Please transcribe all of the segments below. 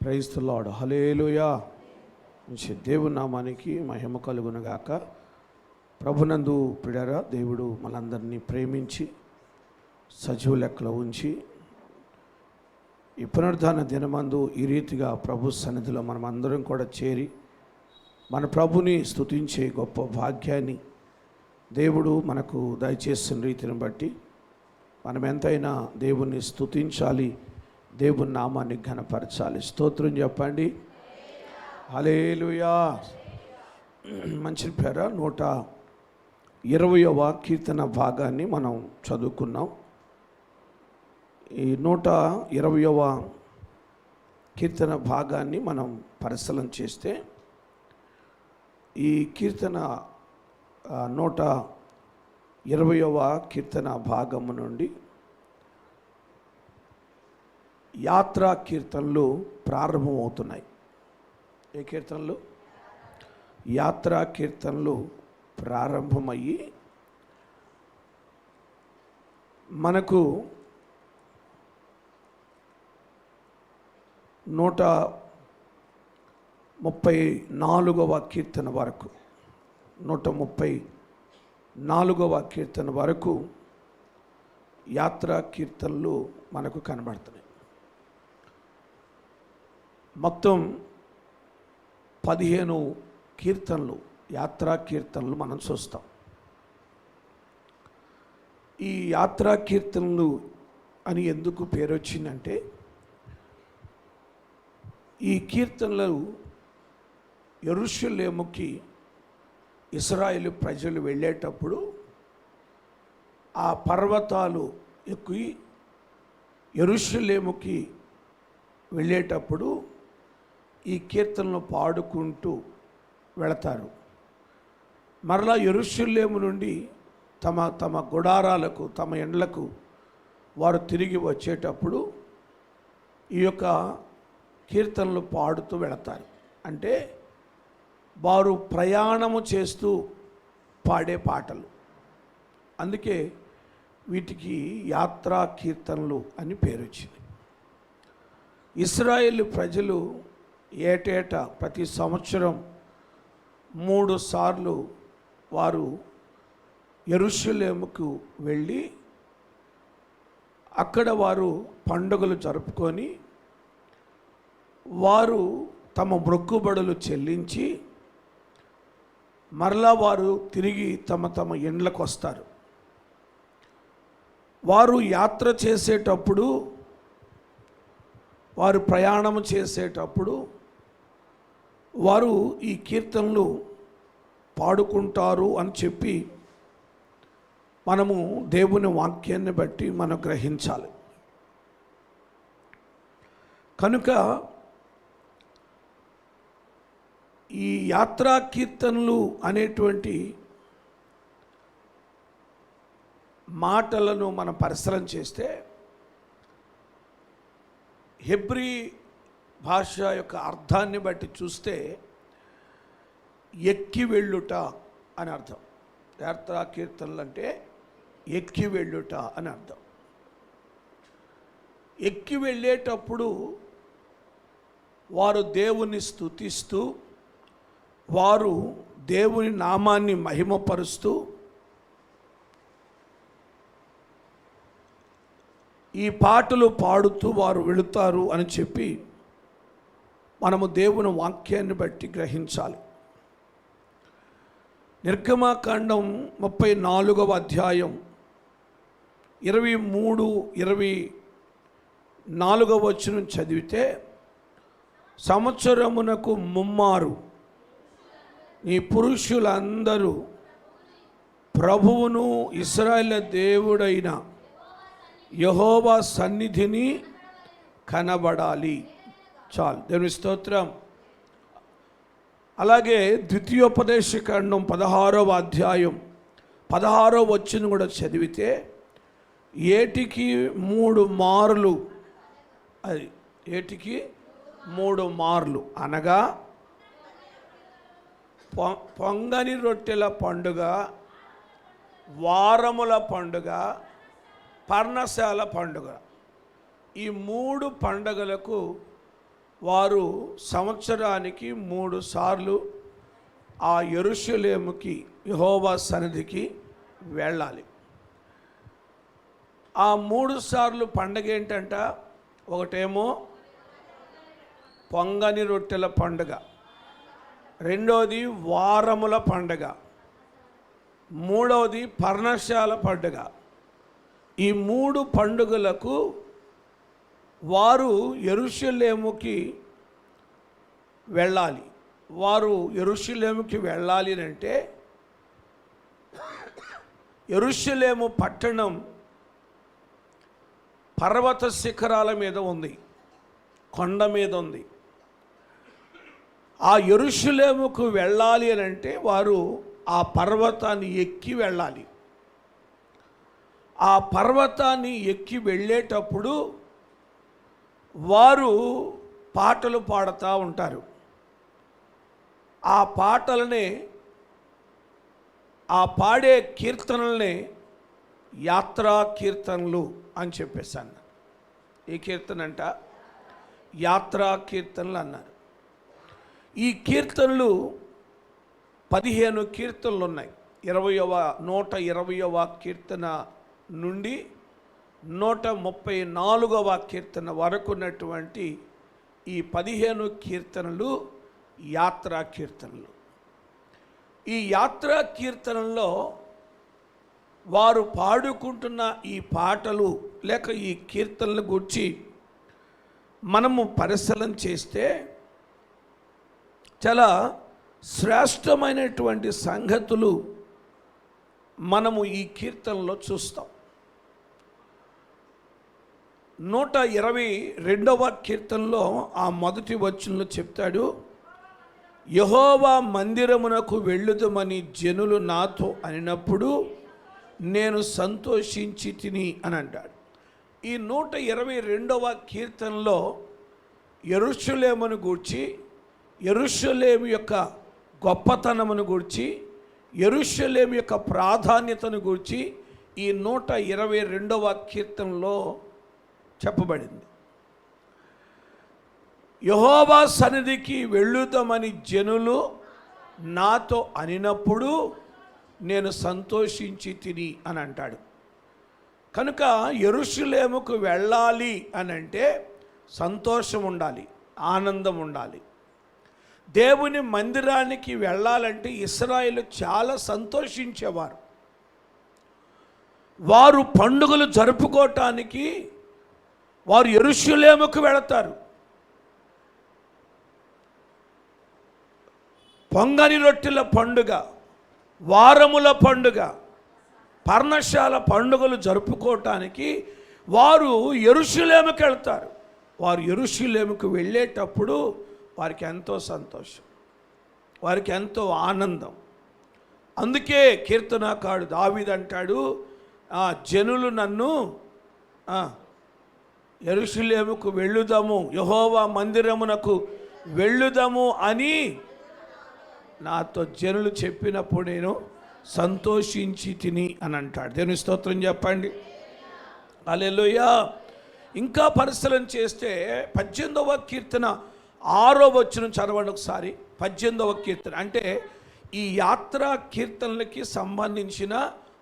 Praise the lord. హల్లెలూయా. దేవుని నామానికి మహిమ కలుగునుగాక. ప్రభునందు ప్రియులారా, దేవుడు మనందరినీ ప్రేమించి సజీవ లెక్కలో ఉంచి ఈ పునరుద్ధాన దినమందు ఈ రీతిగా ప్రభు సన్నిధిలో మనం అందరం కూడా చేరి మన ప్రభుని స్తుతించే గొప్ప భాగ్యాన్ని దేవుడు మనకు దయచేసిన రీతిని బట్టి మనం ఎంతైనా దేవుణ్ణి స్తుతించాలి, దేవుని నామాన్ని ఘనపరచాలి. స్తోత్రం చెప్పండి. హల్లెలూయా. మంచి పేర 120వ కీర్తన భాగాన్ని మనం చదువుకున్నాం. ఈ 120వ కీర్తన భాగాన్ని మనం పరిశీలన చేస్తే ఈ కీర్తన 120వ కీర్తన భాగము నుండి యాత్రా కీర్తనలు ప్రారంభమవుతున్నాయి. ఏ కీర్తనలు? యాత్రా కీర్తనలు ప్రారంభమయ్యి మనకు 134వ కీర్తన వరకు 134వ కీర్తన వరకు యాత్రా కీర్తనలు మనకు కనబడుతున్నాయి. మొత్తం 15 కీర్తనలు, యాత్రా కీర్తనలు మనం చూస్తాం. ఈ యాత్రా కీర్తనలు అని ఎందుకు పేరు వచ్చిందంటే, ఈ కీర్తనలు యెరూషలేముకి ఇశ్రాయేలు ప్రజలు వెళ్ళేటప్పుడు ఆ పర్వతాలు ఎక్కి యెరూషలేముకి వెళ్ళేటప్పుడు ఈ కీర్తనలు పాడుకుంటూ వెళతారు. మరలా యెరూషలేము నుండి తమ గుడారాలకు, తమ ఇండ్లకు వారు తిరిగి వచ్చేటప్పుడు ఈ యొక్క కీర్తనలు పాడుతూ వెళతారు. అంటే వారు ప్రయాణము చేస్తూ పాడే పాటలు. అందుకే వీటికి యాత్రా కీర్తనలు అని పేరు వచ్చింది. ఇశ్రాయేలు ప్రజలు ఏటేటా ప్రతి సంవత్సరం 3 సార్లు వారు యెరూషలేముకు వెళ్ళి అక్కడ వారు పండుగలు జరుపుకొని వారు తమ మొక్కుబడులు చెల్లించి మరలా వారు తిరిగి తమ ఇండ్లకు వస్తారు. వారు యాత్ర చేసేటప్పుడు, వారు ప్రయాణం చేసేటప్పుడు వారు ఈ కీర్తనలు పాడుకుంటారు అని చెప్పి మనము దేవుని వాక్యాన్ని బట్టి మనం గ్రహించాలి. కనుక ఈ యాత్రా కీర్తనలు అనేటువంటి మాటలను మనం పరిశీలన చేస్తే హెబ్రీ భాష యొక్క అర్థాన్ని బట్టి చూస్తే ఎక్కి వెళ్ళుట అని అర్థం. యాత్రా కీర్తనలు అంటే ఎక్కి వెళ్ళుట అని అర్థం. ఎక్కి వెళ్ళేటప్పుడు వారు దేవుని స్తుతిస్తూ, వారు దేవుని నామాన్ని మహిమపరుస్తూ ఈ పాటలు పాడుతూ వారు వెళుతారు అని చెప్పి మనము దేవుని వాక్యాన్ని బట్టి గ్రహించాలి. నిర్గమకాండం 34వ అధ్యాయం 23-24వ వచనం చదివితే, సంవత్సరమునకు ముమ్మారు నీ పురుషులందరూ ప్రభువును ఇశ్రాయేలు దేవుడైన యెహోవా సన్నిధిని కనబడాలి. చాలు, దేవుని స్తోత్రం. అలాగే ద్వితీయోపదేశకాండం 16వ అధ్యాయం 16వ వచనం కూడా చదివితే, ఏటికి 3 మార్లు, అది ఏటికి 3 మార్లు అనగా పొంగని రొట్టెల పండుగ, వారముల పండుగ, పర్ణశాల పండుగ, ఈ 3 పండుగలకు వారు సంవత్సరానికి 3 సార్లు ఆ యెరూషలేముకి యెహోవా సన్నిధికి వెళ్ళాలి. ఆ 3 సార్లు పండగ ఏంటంట? ఒకటేమో పొంగని రొట్టెల పండుగ, రెండోది వారముల పండుగ, మూడవది పర్ణశాల పండుగ. ఈ 3 పండుగలకు వారు యెరూషలేముకి వెళ్ళాలి. వారు యెరూషలేముకి వెళ్ళాలి అంటే యెరూషలేము పట్టణం పర్వత శిఖరాల మీద ఉంది, కొండ మీద ఉంది. ఆ యెరూషలేముకు వెళ్ళాలి అని అంటే వారు ఆ పర్వతాన్ని ఎక్కి వెళ్ళాలి. ఆ పర్వతాన్ని ఎక్కి వెళ్ళేటప్పుడు వారు పాటలు పాడుతూ ఉంటారు. ఆ పాటలనే, ఆ పాడే కీర్తనలనే యాత్రా కీర్తనలు అని చెప్పేసాను. ఈ కీర్తన అంట యాత్రా కీర్తనలు అన్నారు. ఈ కీర్తనలు 15 కీర్తనలు ఉన్నాయి. 120వ కీర్తన నుండి 134వ కీర్తన వరకు ఉన్నటువంటి ఈ 15 కీర్తనలు యాత్రా కీర్తనలు. ఈ యాత్రా కీర్తనల్లో వారు పాడుకుంటున్న ఈ పాటలు లేక ఈ కీర్తనల గురించి మనము పరిశీలన చేస్తే చాలా శ్రేష్టమైనటువంటి సంగతులు మనము ఈ కీర్తనలో చూస్తాం. 122వ కీర్తనలో ఆ మొదటి వచనంలో చెప్తాడు, యెహోవా మందిరమునకు వెళ్ళుదమని జనులు నాతో అనినప్పుడు నేను సంతోషించి తిని అని అంటాడు. ఈ 122వ కీర్తనలో యెరూషలేమును గూర్చి, యెరూషలేము యొక్క గొప్పతనమును గూర్చి, యెరూషలేము యొక్క ప్రాధాన్యతను గూర్చి ఈ 122వ కీర్తనలో చెప్పబడింది. యెహోవా సన్నిధికి వెళ్ళుదామని జనులు నాతో అనినప్పుడు నేను సంతోషించి తిని అని అంటాడు. కనుక యెరూషలేముకు వెళ్ళాలి అని అంటే సంతోషం ఉండాలి, ఆనందం ఉండాలి. దేవుని మందిరానికి వెళ్ళాలంటే ఇశ్రాయేలు చాలా సంతోషించేవారు. వారు పండుగలు జరుపుకోవటానికి వారు యెరూషలేముకు వెళతారు. పొంగని రొట్టెల పండుగ, వారముల పండుగ, పర్ణశాల పండుగలు జరుపుకోవటానికి వారు యెరూషలేముకు వెళ్తారు. వారు యెరూషలేముకు వెళ్ళేటప్పుడు వారికి ఎంతో సంతోషం, వారికి ఎంతో ఆనందం. అందుకే కీర్తనాకారుడు దావీదు అంటాడు, జనులు నన్ను యెరూషలేముకు వెళ్ళుదాము, యెహోవా మందిరమునకు వెళ్ళుదాము అని నాతో జనులు చెప్పినప్పుడు నేను సంతోషించి తిని అని అంటాడు. దేవుని స్తోత్రం చెప్పండి. హల్లెలూయా. ఇంకా పరిశీలన చేస్తే 18వ కీర్తన 6వ వచనం చదవండి ఒకసారి. 18వ కీర్తన అంటే ఈ యాత్రా కీర్తనలకి సంబంధించిన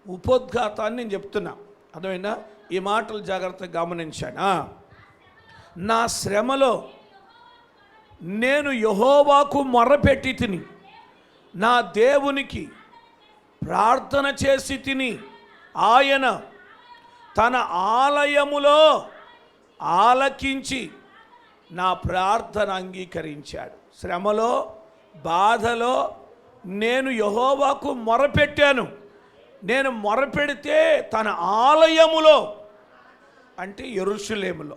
ఉపోద్ఘాతాన్ని నేను చెప్తున్నా. అర్థమైనా? ఈ మాటలు జాగ్రత్తగా గమనించాను. నా శ్రమలో నేను యెహోవాకు మొర్రపెట్టి తిని, నా దేవునికి ప్రార్థన చేసి తిని, ఆయన తన ఆలయములో ఆలకించి నా ప్రార్థన అంగీకరించాడు. శ్రమలో, బాధలో నేను యెహోవాకు మొరపెట్టాను. నేను మొరపెడితే తన ఆలయములో అంటే యెరూషలేములో,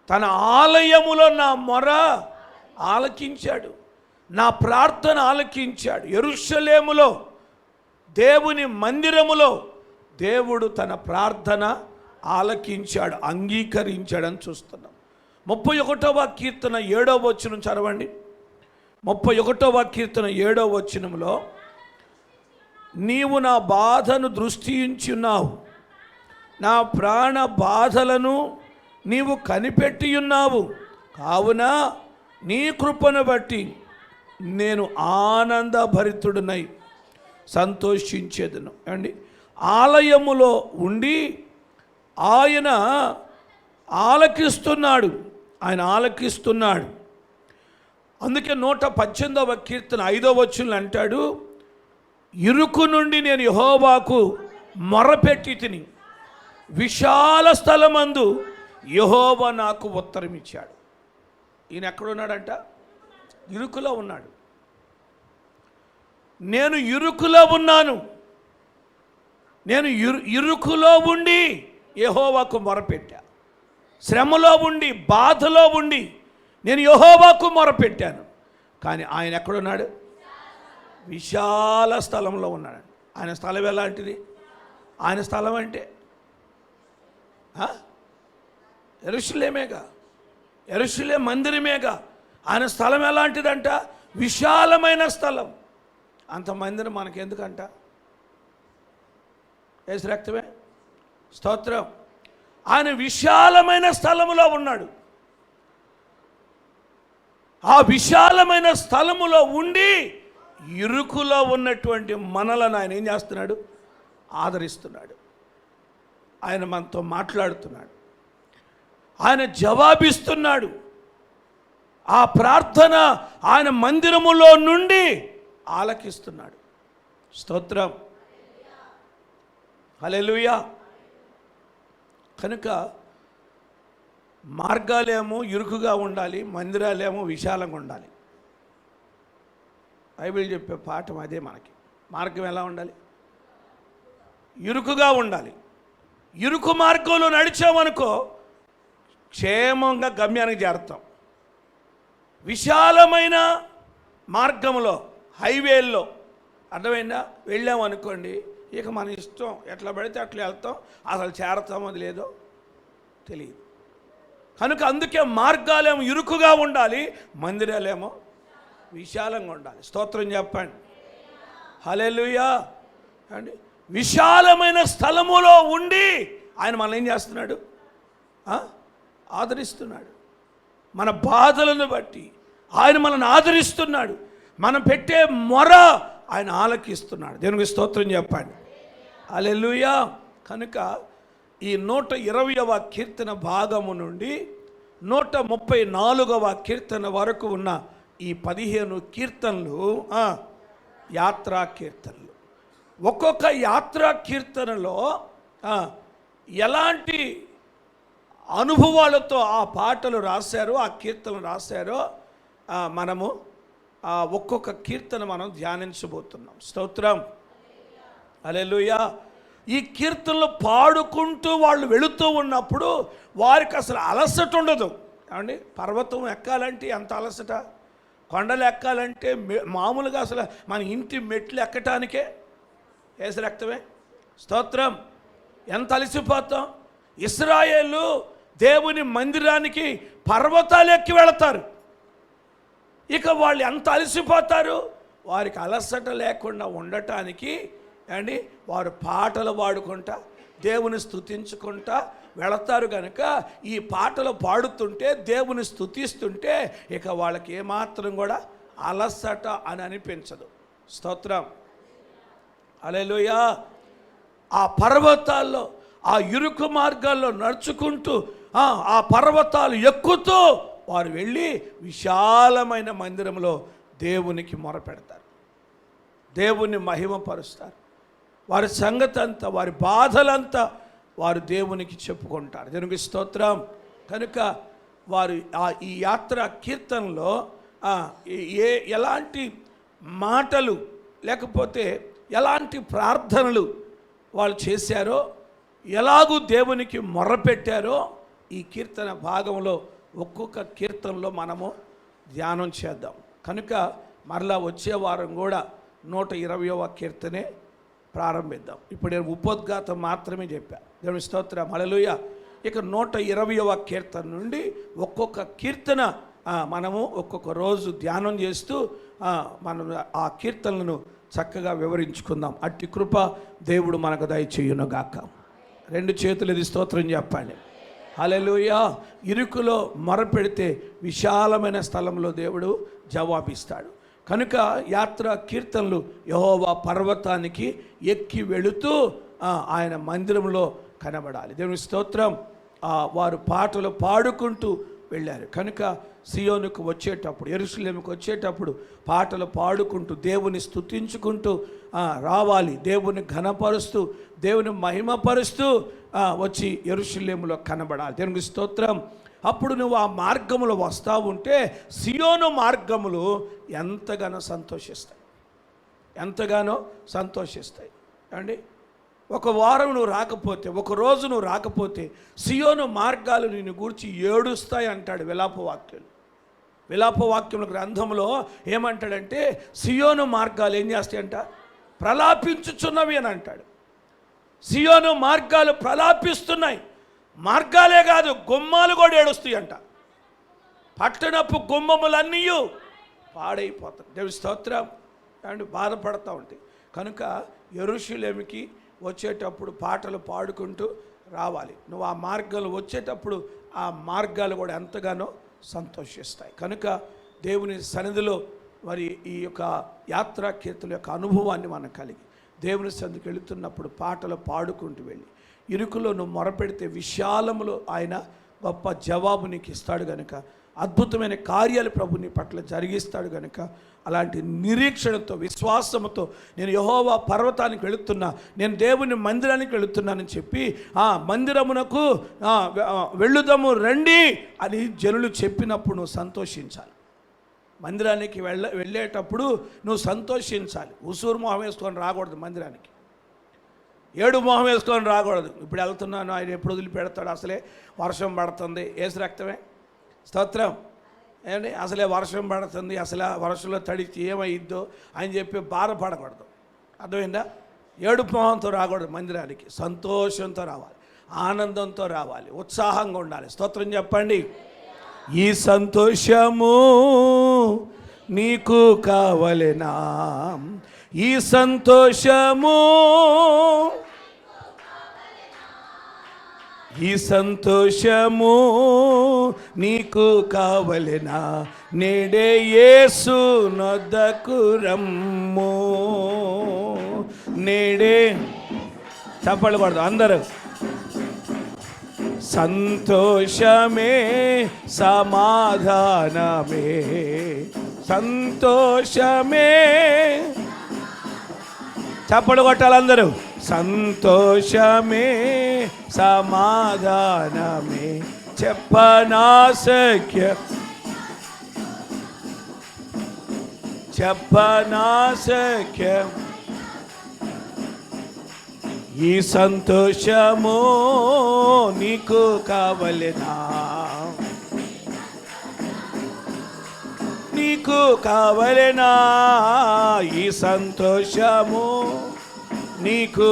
తన ఆలయములో నా మొర ఆలకించాడు, నా ప్రార్థన ఆలకించాడు. యెరూషలేములో దేవుని మందిరములో దేవుడు తన ప్రార్థన ఆలకించాడు, అంగీకరించాడని చూస్తున్నాం. 31వ కీర్తన 7వ వచనం చదవండి. 31వ కీర్తన 7వ వచనంలో, నీవు నా బాధను దృష్టించున్నావు, నా ప్రాణ బాధలను నీవు కనిపెట్టి ఉన్నావు, కావున నీ కృపను బట్టి నేను ఆనందభరితుడినై సంతోషించేదను. అండి, ఆలయములో ఉండి ఆయన ఆలకిస్తున్నాడు. అందుకే 118వ కీర్తన 5వ వచనంలో అంటాడు, ఇరుకు నుండి నేను యెహోవాకు మొరపెట్టి తిని, విశాల స్థలమందు యెహోవా నాకు ఉత్తరం ఇచ్చాడు. ఈయన ఎక్కడున్నాడంట? ఇరుకులో ఉన్నాడు. నేను ఇరుకులో ఉన్నాను. నేను ఇరుకులో ఉండి యెహోవాకు మొరపెట్టా. శ్రమలో ఉండి, బాధలో ఉండి నేను యెహోవాకు మొరపెట్టాను. కానీ ఆయన ఎక్కడున్నాడు? విశాల స్థలంలో ఉన్నాడు. ఆయన స్థలం ఎలాంటిది? ఆయన స్థలం అంటే యెరూషలేమేగా, యెరూషలేం మందిరమేగా. ఆయన స్థలం ఎలాంటిదంట? విశాలమైన స్థలం. అంత మందిరం మనకెందుకంట? యేసు రక్తమే. స్తోత్రం. ఆయన విశాలమైన స్థలములో ఉన్నాడు. ఆ విశాలమైన స్థలములో ఉండి ఇరుకులో ఉన్నటువంటి మనలను ఆయన ఏం చేస్తున్నాడు? ఆదరిస్తున్నాడు. ఆయన మనతో మాట్లాడుతున్నాడు. ఆయన జవాబిస్తున్నాడు. ఆ ప్రార్థన ఆయన మందిరములో నుండి ఆలకిస్తున్నాడు. స్తోత్రం. హల్లెలూయా. కనుక మార్గాలేమో ఇరుకుగా ఉండాలి, మందిరాలేమో విశాలంగా ఉండాలి. బైబిల్ చెప్పే పాఠం అదే మనకి. మార్గం ఎలా ఉండాలి? ఇరుకుగా ఉండాలి. ఇరుకు మార్గంలో నడిచామనుకో క్షేమంగా గమ్యానికి చేరుతాం. విశాలమైన మార్గంలో, హైవేల్లో అర్థమైందా, వెళ్ళామనుకోండి, ఇక మన ఇష్టం, ఎట్లా పడితే అట్లా వెళ్తాం, అసలు చేరతామో అది లేదో తెలియదు. కనుక అందుకే మార్గాలేమో ఇరుకుగా ఉండాలి, మందిరాలేమో విశాలంగా ఉండాలి. స్తోత్రం చెప్పండి. హల్లెలూయా. అండి, విశాలమైన స్థలములో ఉండి ఆయన మనల్ని ఏం చేస్తున్నాడు? ఆదరిస్తున్నాడు. మన బాధలను బట్టి ఆయన మనల్ని ఆదరిస్తున్నాడు. మనం పెట్టే మొర ఆయన ఆలకిస్తున్నాడు. దేవునికి స్తోత్రం చెప్పండి. హల్లెలూయా. కనుక ఈ 120వ కీర్తన భాగము నుండి 134వ కీర్తన వరకు ఉన్న ఈ 15 కీర్తనలు యాత్రా కీర్తనలు. ఒక్కొక్క యాత్రా కీర్తనలో ఎలాంటి అనుభవాలతో ఆ పాటలు రాశారో, ఆ కీర్తనలు రాశారో మనము ఒక్కొక్క కీర్తన మనం ధ్యానించబోతున్నాం. స్తోత్రం. హల్లెలూయా. ఈ కీర్తనలు పాడుకుంటూ వాళ్ళు వెళుతూ ఉన్నప్పుడు వారికి అసలు అలసట ఉండదు. ఏమండి, పర్వతం ఎక్కాలంటే ఎంత అలసట, కొండలు ఎక్కాలంటే మామూలుగా అసలు మన ఇంటి మెట్లు ఎక్కటానికే యేసు రక్తమే. స్తోత్రం. ఎంత అలసిపోతాం. ఇశ్రాయేలు దేవుని మందిరానికి పర్వతాలు ఎక్కి వెళతారు. ఇక వాళ్ళు ఎంత అలసిపోతారు. వారికి అలసట లేకుండా ఉండటానికి అండి వారు పాటలు పాడుకుంటా, దేవుని స్తుతించుకుంటా వెళతారు. కనుక ఈ పాటలు పాడుతుంటే, దేవుని స్తుతిస్తుంటే ఇక వాళ్ళకి ఏమాత్రం కూడా అలసట అని అనిపించదు. స్తోత్రం. హల్లెలూయా. ఆ పర్వతాల్లో, ఆ ఇరుకు మార్గాల్లో నడుచుకుంటూ ఆ పర్వతాలు ఎక్కుతూ వారు వెళ్ళి విశాలమైన మందిరంలో దేవునికి మొరపెడతారు, దేవుని మహిమపరుస్తారు. వారి సంగతి అంతా, వారి బాధలంతా వారు దేవునికి చెప్పుకుంటారు. దేవునికి స్తోత్రం. కనుక వారు ఈ యాత్రా కీర్తనలో ఎలాంటి మాటలు లేకపోతే ఎలాంటి ప్రార్థనలు వాళ్ళు చేశారో, ఎలాగూ దేవునికి మొర్రపెట్టారో ఈ కీర్తన భాగంలో ఒక్కొక్క కీర్తనలో మనము ధ్యానం చేద్దాం. కనుక మరలా వచ్చే వారం కూడా 120వ కీర్తనే ప్రారంభిద్దాం. ఇప్పుడు నేను ఉపోద్ఘాతం మాత్రమే చెప్పా. దేవుని స్తోత్రం. హల్లెలూయా. ఇక 120వ కీర్తన నుండి ఒక్కొక్క కీర్తన మనము ఒక్కొక్క రోజు ధ్యానం చేస్తూ మనం ఆ కీర్తనలను చక్కగా వివరించుకుందాం. అట్టి కృప దేవుడు మనకు దయచేయునుగాక. 2 చేతులు ఇది స్తోత్రం చెప్పండి. హల్లెలూయా. ఇరుకులో మొరపెడితే విశాలమైన స్థలంలో దేవుడు జవాబిస్తాడు. కనుక యాత్ర కీర్తనలు యెహోవా పర్వతానికి ఎక్కి వెళుతూ ఆయన మందిరంలో కనబడాలి. దేవుని స్తోత్రం. వారు పాటలు పాడుకుంటూ వెళ్ళారు. కనుక సియోనుకు వచ్చేటప్పుడు, యెరూషలేముకు వచ్చేటప్పుడు పాటలు పాడుకుంటూ దేవుని స్తుతించుకుంటూ రావాలి. దేవుని ఘనపరుస్తూ దేవుని మహిమపరుస్తూ వచ్చి యెరూషలేములో కనబడాలి. దేవునికి స్తోత్రం. అప్పుడు నువ్వు ఆ మార్గములో వస్తూ ఉంటే సియోను మార్గములు ఎంతగానో సంతోషిస్తాయి అండి. ఒక వారం నువ్వు రాకపోతే, ఒక రోజు నువ్వు రాకపోతే సియోను మార్గాలు నిన్ను గూర్చి ఏడుస్తాయి అంటాడు విలాపవాక్యముల గ్రంథంలో. ఏమంటాడంటే సియోను మార్గాలు ఏం చేస్తాయంట? ప్రలాపించుచున్నవి అని అంటాడు. సియోను మార్గాలు ప్రలాపిస్తున్నాయి. మార్గాలే కాదు, గుమ్మాలు కూడా ఏడుస్తాయి అంట. పట్టణపు గుమ్మములన్నీ పాడైపోతాయి. దేవుని స్తోత్రం. అండ్ బాధపడతా ఉంటాయి. కనుక యెరూషలేముకి వచ్చేటప్పుడు పాటలు పాడుకుంటూ రావాలి. నువ్వు ఆ మార్గాలు వచ్చేటప్పుడు ఆ మార్గాలు కూడా ఎంతగానో సంతోషిస్తాయి. కనుక దేవుని సన్నిధిలో మరి ఈ యొక్క యాత్రా కీర్తన యొక్క అనుభవాన్ని మనం కలిగి దేవుని సన్నిధికి వెళుతున్నప్పుడు పాటలు పాడుకుంటూ వెళ్ళి ఇరుకులో నువ్వు మొరపెడితే విశాలములో ఆయన గొప్ప జవాబు నీకు ఇస్తాడు. కనుక అద్భుతమైన కార్యాలు ప్రభు నీ పట్ల జరిగిస్తాడు. కనుక అలాంటి నిరీక్షణతో, విశ్వాసముతో నేను యెహోవా పర్వతానికి వెళుతున్నా, నేను దేవుని మందిరానికి వెళుతున్నానని చెప్పి ఆ మందిరమునకు వెళ్ళుదాము రండి అని జనులు చెప్పినప్పుడు నువ్వు సంతోషించాలి. మందిరానికి వెళ్ళేటప్పుడు నువ్వు సంతోషించాలి. ఉసూరు మొహం వేసుకొని రాకూడదు. మందిరానికి ఏడు మొహం వేసుకొని రాకూడదు. ఇప్పుడు వెళ్తున్నాను, ఆయన ఎప్పుడు వదిలిపెడతాడు, అసలే వర్షం పడుతుంది, ఏసు రక్తమే. స్తోత్రం. ఏమండి, అసలే వర్షం పడుతుంది, అసలు వర్షంలో తడిచి ఏమైద్దో అని చెప్పి బాధపడకూడదు. అర్థమైందా? ఏడు మొహంతో రాకూడదు. మందిరానికి సంతోషంతో రావాలి, ఆనందంతో రావాలి, ఉత్సాహంగా ఉండాలి. స్తోత్రం చెప్పండి. ఈ సంతోషము నీకు కావలెనా? ఈ సంతోషము, ఈ సంతోషము నీకు కావలెనా? నేడే యేసు నొద్దకు రమ్ము. నేడే చప్పట్లు కొడదాం అందరూ. సంతోషమే సమాధానమే, సంతోషమే. చప్పట్లు కొట్టాలి అందరూ. సంతోషమే సమాధానమే, చెప్పనాశక్యం, చెప్పనాశక్యం. ఈ సంతోషము నీకు కావలెనా? నీకు కావలెనా? ఈ సంతోషము నీకు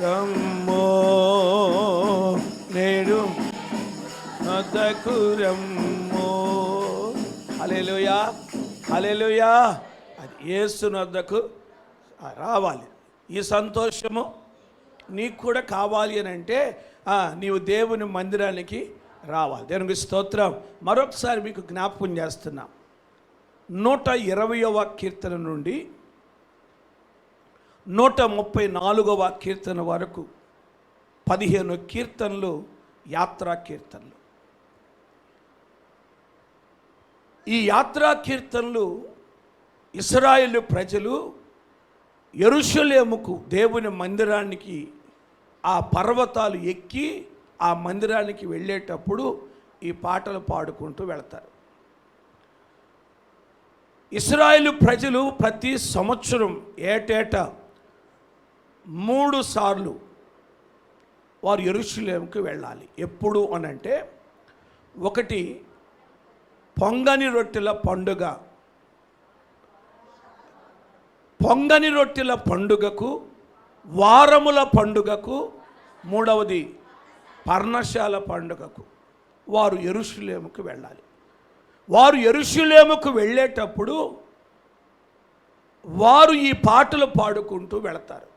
రమ్మో, నేడు నొద్దకు రమ్మో. హల్లెలూయా, హల్లెలూయా. అది యేసు నొద్దకు రావాలి. ఈ సంతోషము నీకు కూడా కావాలి అని అంటే నీవు దేవుని మందిరానికి రావాలి. దేవునికి స్తోత్రం. మరొకసారి మీకు జ్ఞాపకం చేస్తున్నా, 120వ కీర్తన నుండి 134వ కీర్తన వరకు 15 కీర్తనలు యాత్రా కీర్తనలు. ఈ యాత్రా కీర్తనలు ఇశ్రాయేలు ప్రజలు యెరూషలేముకు దేవుని మందిరానికి ఆ పర్వతాలు ఎక్కి ఆ మందిరానికి వెళ్ళేటప్పుడు ఈ పాటలు పాడుకుంటూ వెళతారు. ఇశ్రాయేలు ప్రజలు ప్రతి సంవత్సరం ఏటేటా 3 సార్లు వారు యెరూషలేముకు వెళ్ళాలి. ఎప్పుడు అనంటే, ఒకటి పొంగని రొట్టెల పండుగ, పొంగని రొట్టెల పండుగకు, వారముల పండుగకు, మూడవది పర్ణశాల పండుగకు వారు యెరూషలేముకు వెళ్ళాలి. వారు యెరూషలేముకు వెళ్ళేటప్పుడు వారు ఈ పాటలు పాడుకుంటూ వెళతారు.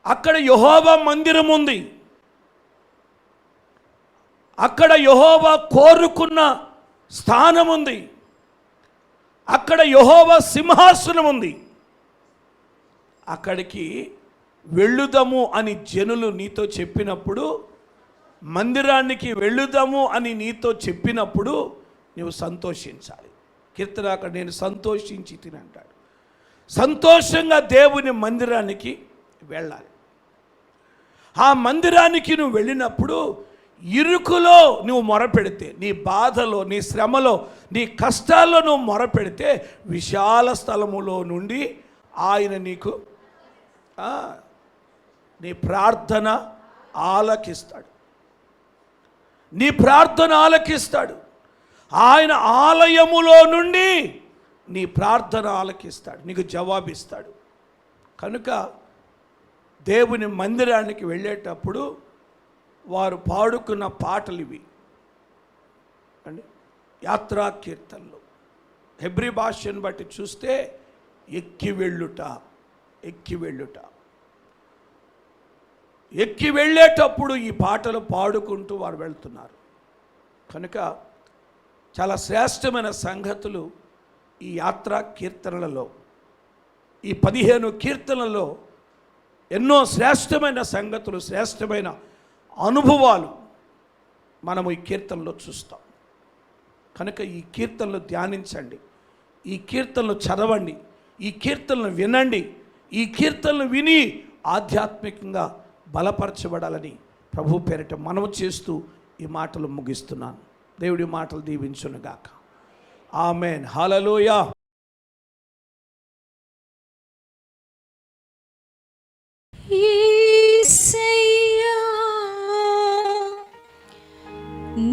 అక్కడ యెహోవా మందిరం ఉంది. అక్కడ యెహోవా కోరుకున్న స్థానం ఉంది. అక్కడ యెహోవా సింహాసనం ఉంది. అక్కడికి వెళ్ళుదాము అని జనులు నీతో చెప్పినప్పుడు, మందిరానికి వెళ్ళుదాము అని నీతో చెప్పినప్పుడు నువ్వు సంతోషించాలి. కీర్తన అక్కడ నేను సంతోషించి తినంటాడు. సంతోషంగా దేవుని మందిరానికి వెళ్ళాలి. ఆ మందిరానికి నువ్వు వెళ్ళినప్పుడు ఇరుకులో నువ్వు మొరపెడితే, నీ బాధలో, నీ శ్రమలో, నీ కష్టాల్లో నువ్వు మొరపెడితే విశాల స్థలములో నుండి ఆయన నీకు నీ ప్రార్థన ఆలకిస్తాడు. నీ ప్రార్థన ఆలకిస్తాడు. ఆయన ఆలయములో నుండి నీ ప్రార్థన ఆలకిస్తాడు, నీకు జవాబిస్తాడు. కనుక దేవుని మందిరానికి వెళ్ళేటప్పుడు వారు పాడుకున్న పాటలు ఇవి అండి, యాత్రా కీర్తనలు. హెబ్రీ భాషను బట్టి చూస్తే ఎక్కి వెళ్ళుట, ఎక్కి వెళ్ళుట. ఎక్కి వెళ్ళేటప్పుడు ఈ పాటలు పాడుకుంటూ వారు వెళ్తున్నారు. కనుక చాలా శ్రేష్టమైన సంగతులు ఈ యాత్రా కీర్తనలలో, ఈ 15 కీర్తనలలో ఎన్నో శ్రేష్టమైన సంగతులు, శ్రేష్టమైన అనుభవాలు మనము ఈ కీర్తనలో చూస్తాం. కనుక ఈ కీర్తనలు ధ్యానించండి, ఈ కీర్తనలు చదవండి, ఈ కీర్తనలు వినండి. ఈ కీర్తనలు విని ఆధ్యాత్మికంగా బలపరచబడాలని ప్రభు పేరిట మనవి చేస్తూ ఈ మాటలు ముగిస్తున్నాను. దేవుడి మాటలు దీవించునుగాక. ఆమేన్. హల్లెలూయా. యేసయ్యా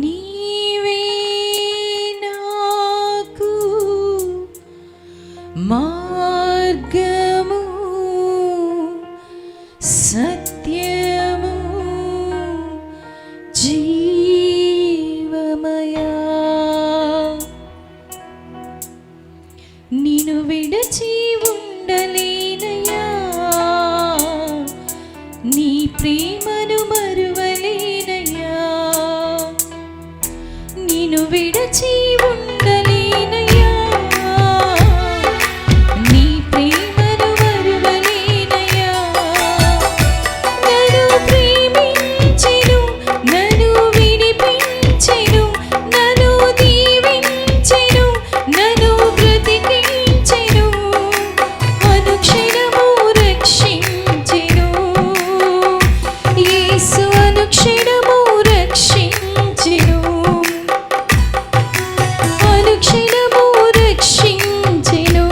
నీవే నాకు మార్గము, సత్యము, జీవమయా. నిన్ను విడచి ఉండలేనయ్యా, నీ ప్రేమను మరువలేనయ్యా. నిన్ను విడచి ఉండలేనయ్యా, నీ ప్రేమను మరువలేనయ్యా. నన్ను ప్రేమించెను, నన్ను విడిపించెను, నన్ను దీవించెను, నన్ను బ్రతికించెను, అనుక్షణము రక్షించెను. యేసు అనుక్షణము రక్షించెను, అనుక్షణము రక్షించెను.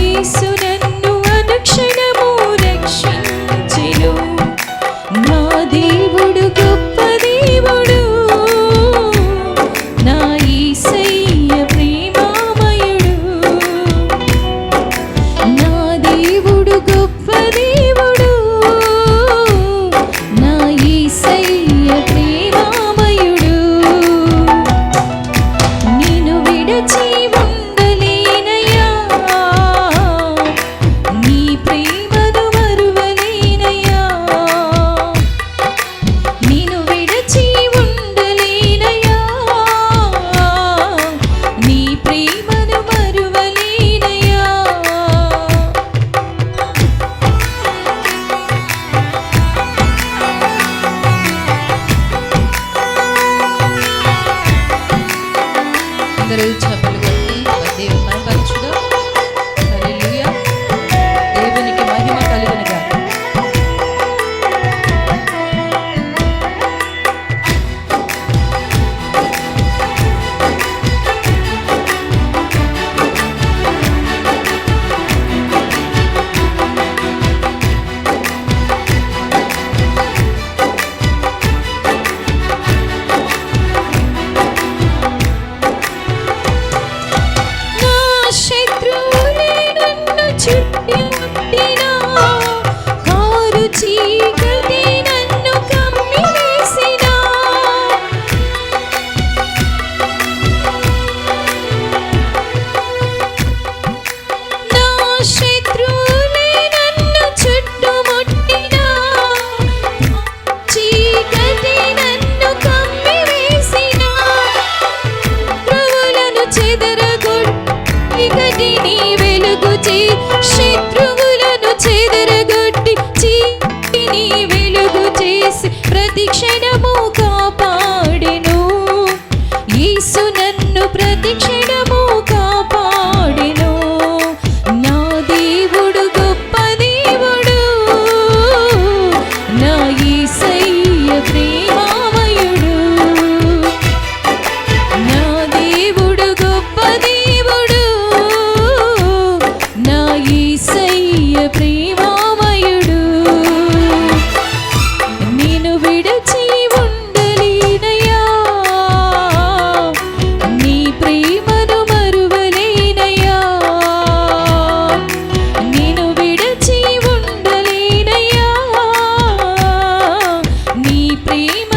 యేసు నన్ను అనుక్షణము రక్షించెను. నా దేవుడు గొప్ప దేవుడు, నా యేసయ్య ప్రేమామయుడు. నా దేవుడు గొప్ప దేవుడు, నా యేసయ్య చేసి ప్రతి క్షణము కాపాడెను. యేసు నన్ను ప్రతి క్షణము కాపాడెను. నా దేవుడు గొప్ప దేవుడు, నా యేసయ్య ప్రేమామయుడు. నా దేవుడు గొప్ప దేవుడు, నా యేసయ్య ప్రేమామయుడు. నిన్ను విడచి ఉండలేనయ్యా, నీ ప్రేమను మరువలేనయ్యా. నిన్ను విడచి ఉండలేనయ్యా, నీ ప్రేమ